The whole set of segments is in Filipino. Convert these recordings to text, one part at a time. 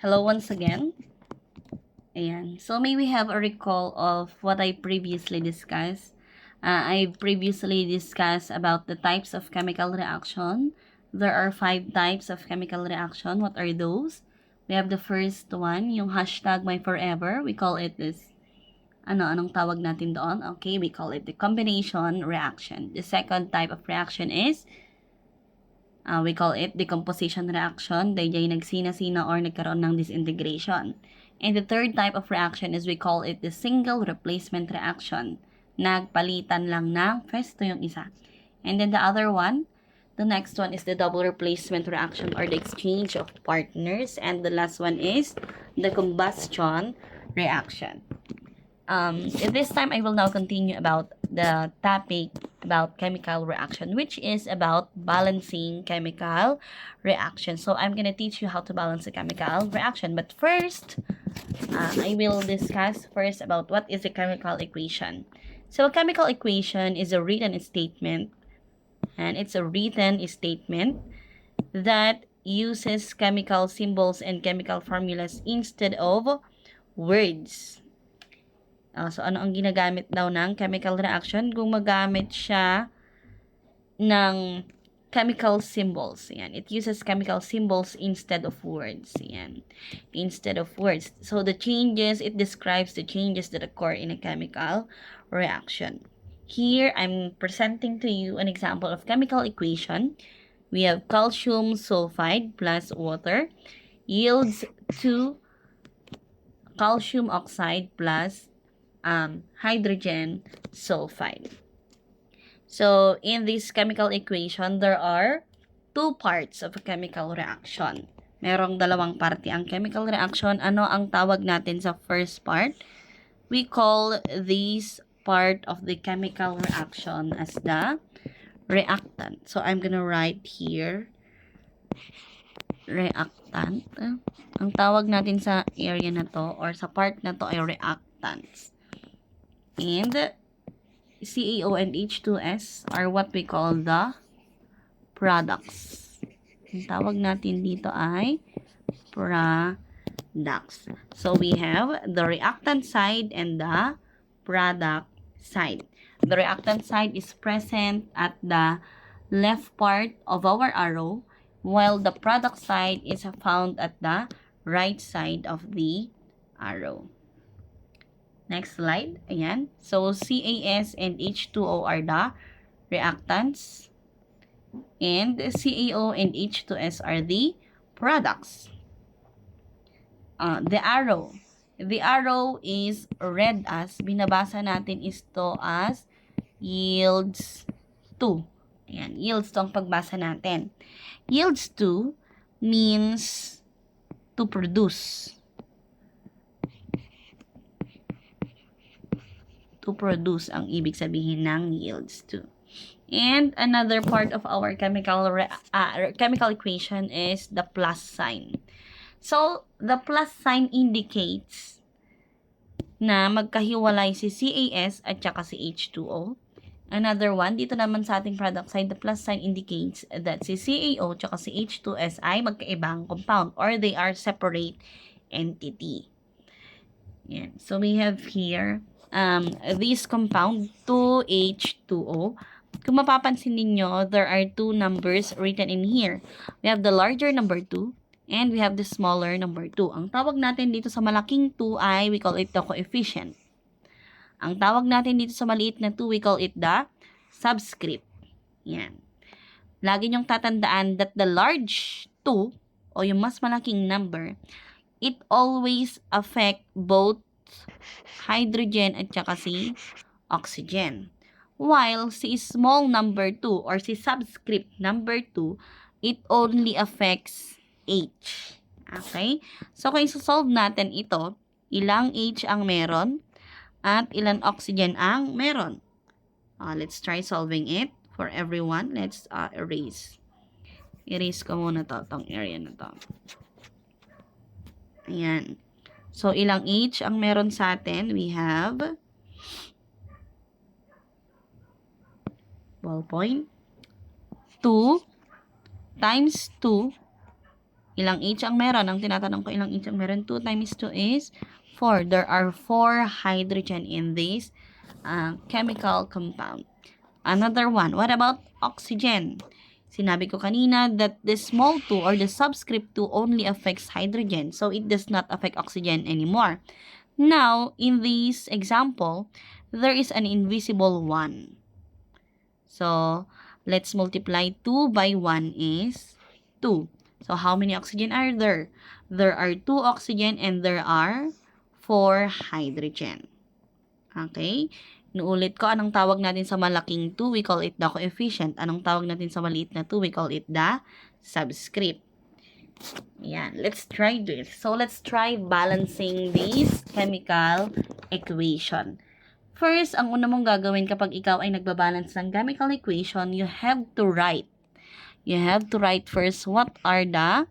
Hello once again. Ayan. So, may we have a recall of what I previously discussed. I previously discussed about the types of chemical reaction. There are 5 types of chemical reaction. What are those? We have the first one, yung hashtag my forever. We call it this, anong tawag natin doon? Okay, we call it the combination reaction. The second type of reaction is we call it decomposition reaction. Dahil nagsina-sina or nagkaroon ng disintegration. And the third type of reaction is we call it the single replacement reaction. Nagpalitan lang ng pwesto yung isa. And then the other one, the next one is the double replacement reaction or the exchange of partners. And the last one is the combustion reaction. This time, I will now continue about the topic about chemical reaction, which is about balancing chemical reaction. So, I'm going to teach you how to balance a chemical reaction. But first, I will discuss first about what is a chemical equation. So, a chemical equation is a written statement, and it's a written statement that uses chemical symbols and chemical formulas instead of words. So, ano ang ginagamit daw ng chemical reaction? Gumagamit siya ng chemical symbols. Yan. It uses chemical symbols instead of words. Yan. Instead of words. So, the changes, it describes the changes that occur in a chemical reaction. Here, I'm presenting to you an example of chemical equation. We have calcium sulfide plus water yields to calcium oxide plus hydrogen sulfide. So, in this chemical equation, there are two parts of a chemical reaction. Merong dalawang parte ang chemical reaction. Ano ang tawag natin sa first part? We call this part of the chemical reaction as the reactant. So, I'm gonna write here, reactant. Ang tawag natin sa area na to or sa part na to ay reactants. And CaO and H2S are what we call the products. Ang tawag natin dito ay products. So, we have the reactant side and the product side. The reactant side is present at the left part of our arrow, while the product side is found at the right side of the arrow. Next slide. Ayan. So, CaS and H2O are the reactants. And CaO and H2S are the products. The arrow. The arrow is read as, binabasa natin ito as yields to. Ayan. Yields to ang pagbasa natin. Yields to means to produce. To produce ang ibig sabihin ng yields to. And another part of our chemical equation is the plus sign. So, the plus sign indicates na magkahiwalay si CaS at saka si H2O. Another one, dito naman sa ating product side, the plus sign indicates that si CaO at saka si H2S ay magkaibang compound or they are separate entity. Yan. So, we have here this compound 2H2O. Kung mapapansin ninyo, there are two numbers written in here. We have the larger number 2 and we have the smaller number 2. Ang tawag natin dito sa malaking 2 ay we call it the coefficient. Ang tawag natin dito sa maliit na 2, we call it the subscript. Yan. Lagi niyong tatandaan that the large 2 o yung mas malaking number, it always affect both hydrogen at saka si oxygen. While si small number 2 or si subscript number 2, it only affects H. Okay? So, kung isosolve natin ito, ilang H ang meron at ilang oxygen ang meron. Let's try solving it for everyone. Let's erase. Erase ko muna to, tong area na to. Ayan. So, ilang H ang meron sa atin? We have ballpoint 2 times 2 Ilang H ang meron? Ang tinatanong ko, ilang H ang meron? 2 times 2 is 4. There are 4 hydrogen in this chemical compound. Another one. What about oxygen? Sinabi ko kanina that the small 2 or the subscript 2 only affects hydrogen. So, it does not affect oxygen anymore. Now, in this example, there is an invisible 1. So, let's multiply 2 by 1 is 2. So, how many oxygen are there? There are 2 oxygen and there are 4 hydrogen. Okay? Inuulit ko, anong tawag natin sa malaking 2? We call it the coefficient. Anong tawag natin sa maliit na 2? We call it the subscript. Ayan. Let's try this. So, let's try balancing this chemical equation. First, ang una mong gagawin kapag ikaw ay nagbabalance ng chemical equation, you have to write. You have to write first what are the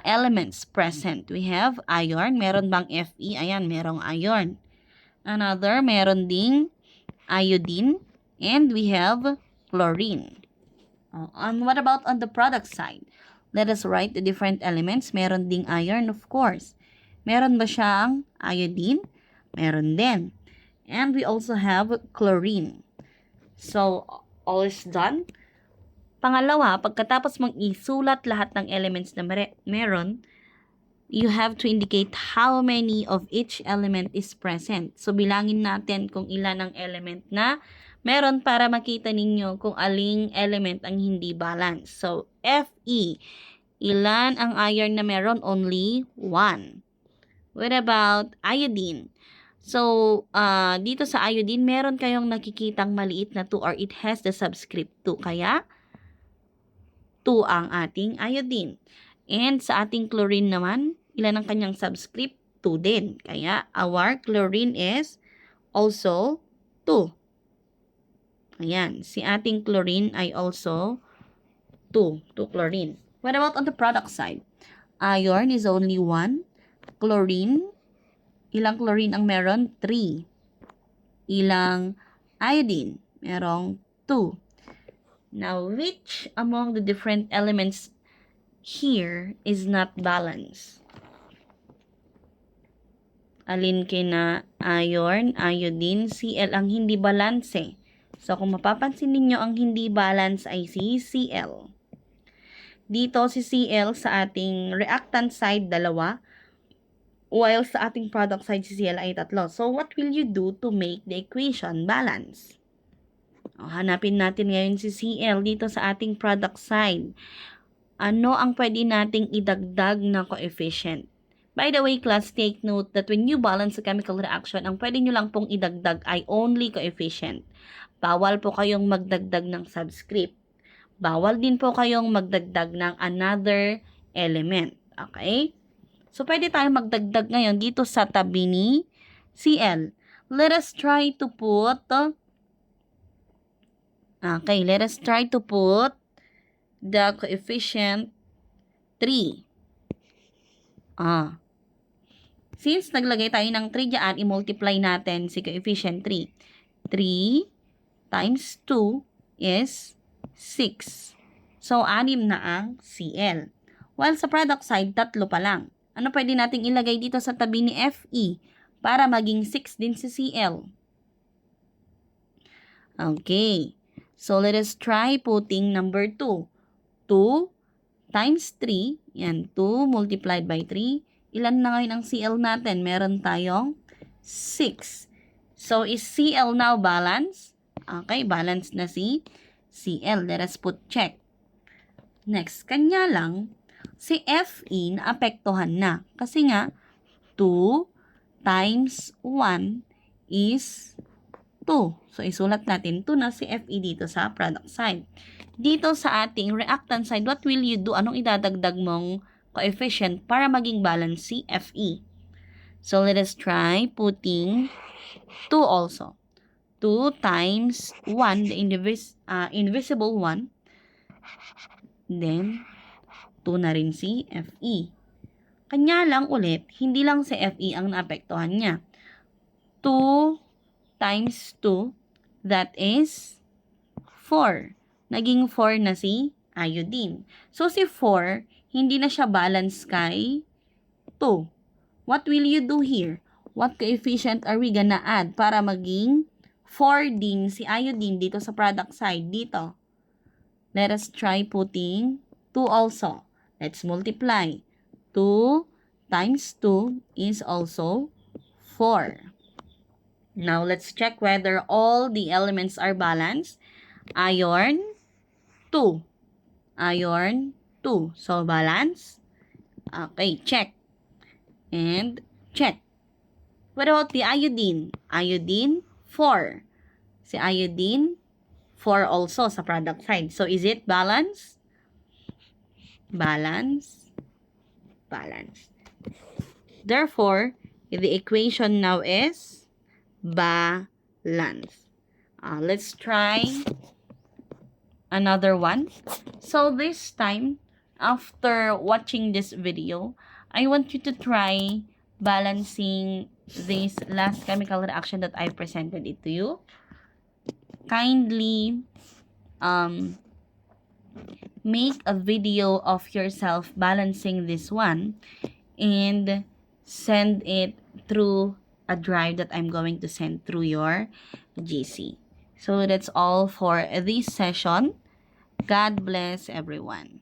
elements present. We have iron. Meron bang Fe? Ayan, merong iron. Another, meron ding iodine. And we have chlorine. And what about on the product side? Let us write the different elements. Meron ding iron, of course. Meron ba siyang iodine? Meron din. And we also have chlorine. So, all is done. Pangalawa, pagkatapos mong isulat lahat ng elements na meron, you have to indicate how many of each element is present. So, bilangin natin kung ilan ang element na meron para makita ninyo kung aling element ang hindi balance. So, Fe, ilan ang iron na meron? Only 1. What about iodine? So, dito sa iodine, meron kayong nakikitang maliit na 2 or it has the subscript 2. Kaya, 2 ang ating iodine. And sa ating chlorine naman, ilan ang kanyang subscript? 2 din. Kaya, our chlorine is also 2. Ayan. Si ating chlorine ay also 2. 2 chlorine. What about on the product side? Iron is only 1. Chlorine, ilang chlorine ang meron? 3. Ilang iodine? Merong 2. Now, which among the different elements here is not balanced? Alin kina iron, iodine, Cl ang hindi balanse. So, kung mapapansin ninyo, ang hindi balance ay si Cl. Dito si Cl sa ating reactant side, 2. While sa ating product side, si Cl ay 3. So, what will you do to make the equation balance? Hanapin natin ngayon si Cl dito sa ating product side. Ano ang pwede nating idagdag na coefficient? By the way, class, take note that when you balance a chemical reaction, ang pwede nyo lang pong idagdag ay only coefficient. Bawal po kayong magdagdag ng subscript. Bawal din po kayong magdagdag ng another element. Okay? So, pwede tayong magdagdag ngayon dito sa tabi ni Cl. Let us try to put the coefficient 3. Since naglagay tayo ng 3 dyan, i-multiply natin si coefficient 3. 3 times 2 is 6. So, 6 na ang Cl. While sa product side, 3 pa lang. Ano pwede nating ilagay dito sa tabi ni Fe para maging 6 din si Cl? Okay. So, let us try putting number 2. 2 times 3. Yan, 2 multiplied by 3. Ilan na ngayon ang Cl natin? Meron tayong 6. So, is Cl now balanced? Okay, balanced na si Cl. Let us put check. Next, kanya lang, si Fe naapektuhan na. Kasi nga, 2 times 1 is 2. So, isulat natin 2 na si Fe dito sa product side. Dito sa ating reactant side, what will you do? Anong idadagdag mong coefficient para maging balance si Fe? So, let us try putting 2 also. 2 times 1, the invisible 1. Then, 2 na rin si Fe. Kanya lang ulit, hindi lang si Fe ang naapektuhan niya. 2 times 2, that is 4. Naging 4 na si iodine. So, si 4, hindi na siya balance kay 2. What will you do here? What coefficient are we gonna add para maging 4 din si iodine dito sa product side? Dito. Let us try putting 2 also. Let's multiply. 2 times 2 is also 4. Now, let's check whether all the elements are balanced. Iron, 2. Iron, 2. So, balance. Okay, check. And check. What about the iodine? Iodine, 4. Si iodine, 4 also sa product side. So, is it balance? Balance. Balance. Therefore, the equation now is balance. Let's try another one. So, this time, after watching this video, I want you to try balancing this last chemical reaction that I presented it to you. Kindly make a video of yourself balancing this one and send it through a drive that I'm going to send through your GC. So that's all for this session. God bless everyone.